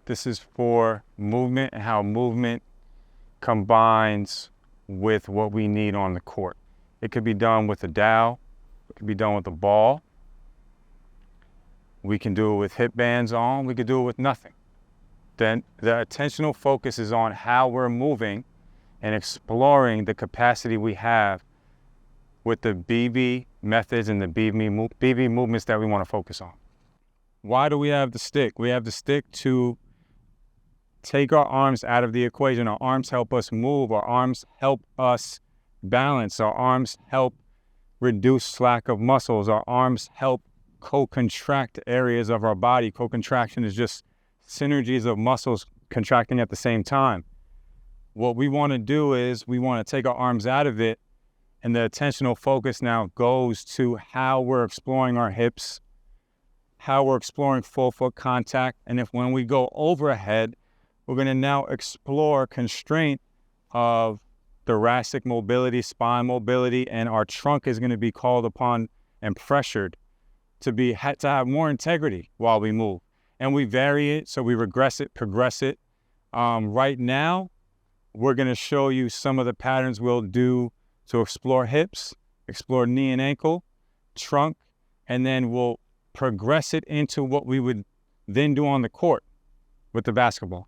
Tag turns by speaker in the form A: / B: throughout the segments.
A: This is for movement and how movement combines with what we need on the court. It could be done with a dowel. It could be done with a ball. We can do it with hip bands on. We could do it with nothing. Then the attentional focus is on how we're moving and exploring the capacity we have with the BB methods and the BB movements that we want to focus on. Why do we have the stick? We have the stick to take our arms out of the equation. Our arms help us move. Our arms help us balance. Our arms help reduce slack of muscles. Our arms help co-contract areas of our body. Co-contraction is just synergies of muscles contracting at the same time. What we want to do is we want to take our arms out of it, and the attentional focus now goes to how we're exploring our hips, how we're exploring full foot contact, and if when we go overhead, we're going to now explore constraint of thoracic mobility, spine mobility, and our trunk is going to be called upon and pressured to have more integrity while we move. And we vary it, so we regress it, progress it. Right now, we're going to show you some of the patterns we'll do to explore hips, explore knee and ankle, trunk, and then we'll progress it into what we would then do on the court with the basketball.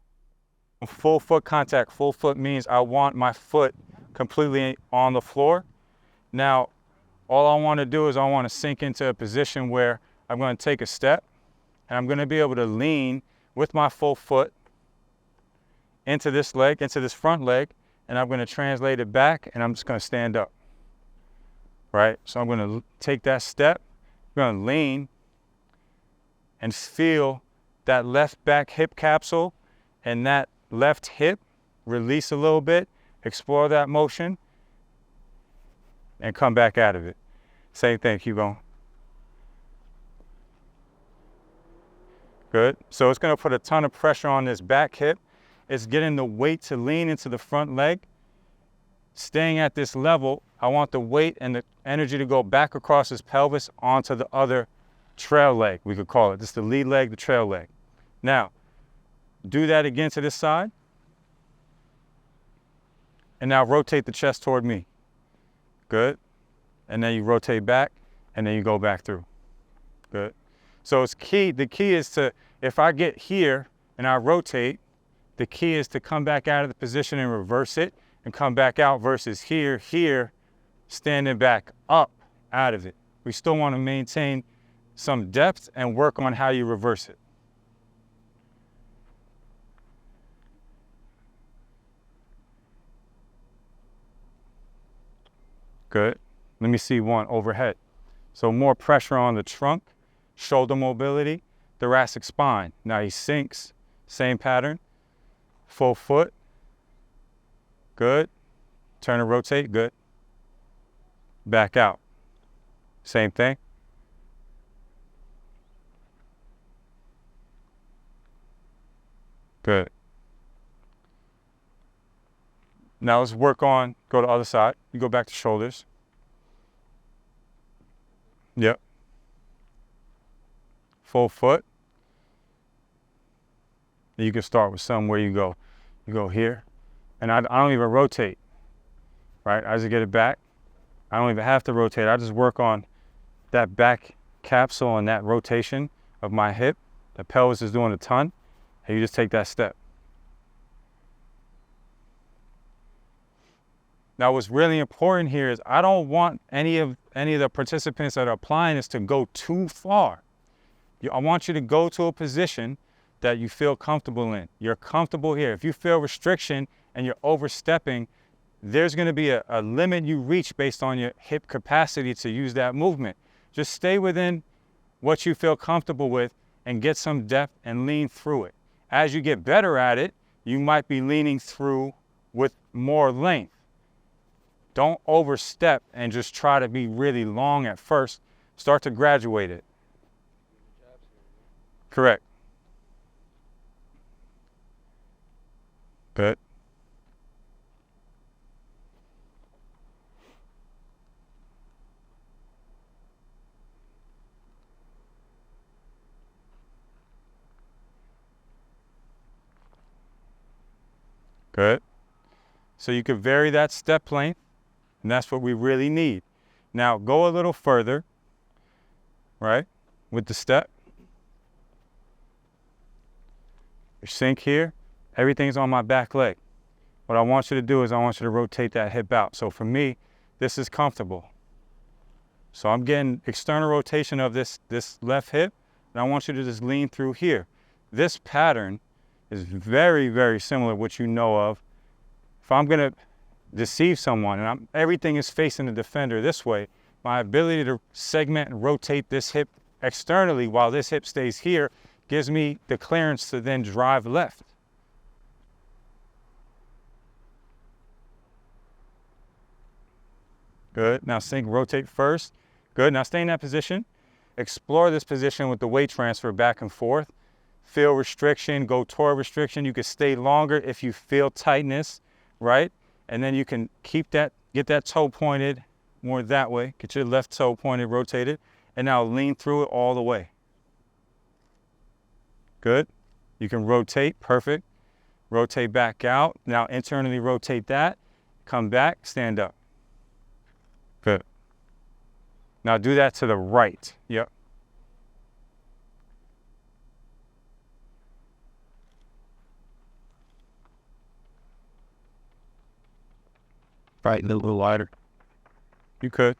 A: Full foot contact. Full foot means I want my foot completely on the floor. Now, all I want to do is I want to sink into a position where I'm going to take a step and I'm going to be able to lean with my full foot into this leg, into this front leg, and I'm going to translate it back and I'm just going to stand up, right? So I'm going to take that step, I'm going to lean and feel that left back hip capsule and that left hip release a little bit, explore that motion, and come back out of it. Same thing, keep going. Good. So it's going to put a ton of pressure on this back hip. It's getting the weight to lean into the front leg. Staying at this level, I want the weight and the energy to go back across his pelvis onto the other trail leg, we could call it. This is the lead leg, the trail leg. Now, do that again to this side. And now rotate the chest toward me. Good. And then you rotate back, and then you go back through. Good. So it's key. The key is to, if I get here and I rotate, the key is to come back out of the position and reverse it and come back out versus here, standing back up out of it. We still want to maintain some depth and work on how you reverse it. Good. Let me see one overhead. So more pressure on the trunk, shoulder mobility, thoracic spine. Now he sinks, same pattern, full foot. Good. Turn and rotate, good. Back out. Same thing. Good. Now let's work on, go to the other side. You go back to shoulders. Yep. Full foot. You can start with somewhere you go here. And I don't even rotate, right? I just get it back. I don't even have to rotate. I just work on that back capsule and that rotation of my hip. The pelvis is doing a ton, and you just take that step. Now, what's really important here is I don't want any of the participants that are applying this to go too far. I want you to go to a position that you feel comfortable in. You're comfortable here. If you feel restriction and you're overstepping, there's going to be a limit you reach based on your hip capacity to use that movement. Just stay within what you feel comfortable with and get some depth and lean through it. As you get better at it, you might be leaning through with more length. Don't overstep and just try to be really long at first. Start to graduate it. Correct. Good. Good. So you could vary that step length, and that's what we really need. Now go a little further, right, with the step. Your sink here, everything's on my back leg. What I want you to do is I want you to rotate that hip out. So for me, this is comfortable. So I'm getting external rotation of this left hip, and I want you to just lean through here. This pattern is very, very similar to what you know of. If I'm gonna deceive someone and everything is facing the defender this way, my ability to segment and rotate this hip externally while this hip stays here gives me the clearance to then drive left. Good. Now sink, rotate first. Good. Now stay in that position. Explore this position with the weight transfer back and forth. Feel restriction, go toward restriction. You can stay longer if you feel tightness, right? And then you can keep that, get that toe pointed more that way. Get your left toe pointed, rotated, and now lean through it all the way. Good. You can rotate, perfect. Rotate back out. Now internally rotate that. Come back, stand up. Good. Now do that to the right. Yep. Right, a little lighter. You could.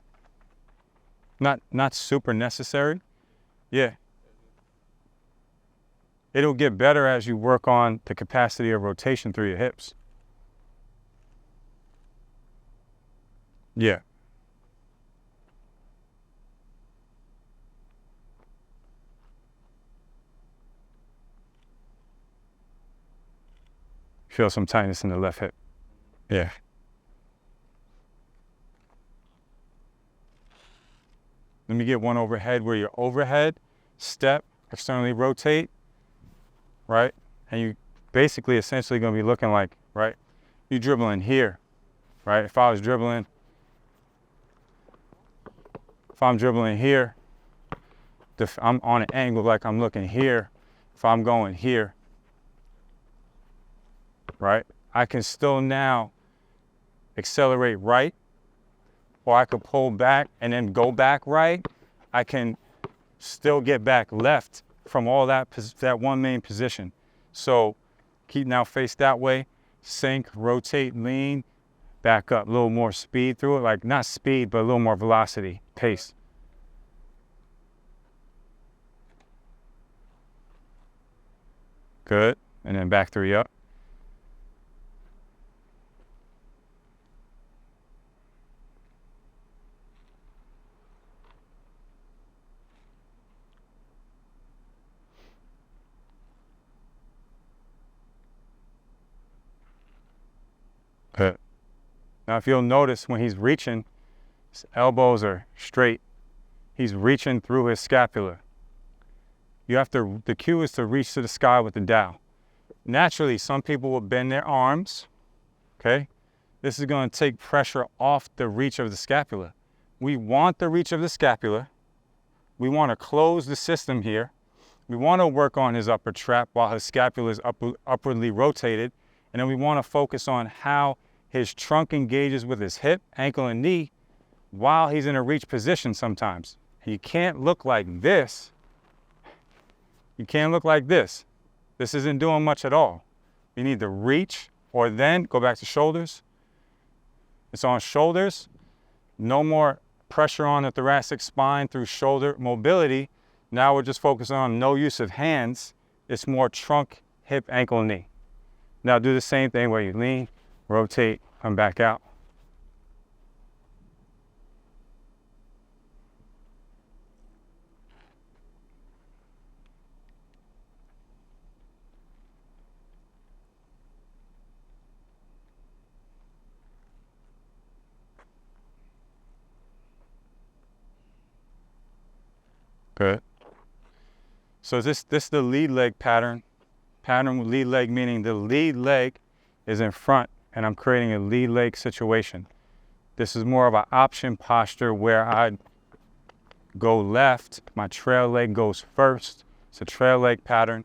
A: Not super necessary. Yeah. It'll get better as you work on the capacity of rotation through your hips. Yeah. Feel some tightness in the left hip. Yeah. Let me get one overhead where your overhead, step, externally rotate, right? And you basically essentially gonna be looking like, right? You dribbling here, right? If I'm dribbling here, I'm on an angle like I'm looking here. If I'm going here, right? I can still now accelerate right, or I could pull back and then go back right. I can still get back left from all that one main position. So keep now face that way, sink, rotate, lean, back up, a little more speed through it, like not speed, but a little more velocity, pace. Good, and then back 3 up. Good. Now if you'll notice when he's reaching, his elbows are straight. He's reaching through his scapula. The cue is to reach to the sky with the dowel. Naturally, some people will bend their arms, okay? This is gonna take pressure off the reach of the scapula. We want the reach of the scapula. We wanna close the system here. We wanna work on his upper trap while his scapula is upwardly rotated. And then we wanna focus on how his trunk engages with his hip, ankle, and knee while he's in a reach position sometimes. And you can't look like this. You can't look like this. This isn't doing much at all. You need to reach, or then go back to shoulders. It's on shoulders. No more pressure on the thoracic spine through shoulder mobility. Now we're just focusing on no use of hands. It's more trunk, hip, ankle, knee. Now do the same thing where you lean, rotate, come back out. Good. So this is the lead leg pattern. Pattern with lead leg, meaning the lead leg is in front and I'm creating a lead leg situation. This is more of an option posture where I go left, my trail leg goes first. It's a trail leg pattern.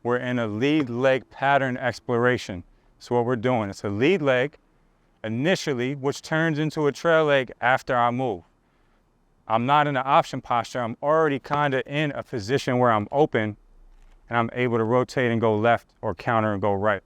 A: We're in a lead leg pattern exploration. So what we're doing, it's a lead leg initially, which turns into a trail leg after I move. I'm not in an option posture. I'm already kind of in a position where I'm open and I'm able to rotate and go left or counter and go right.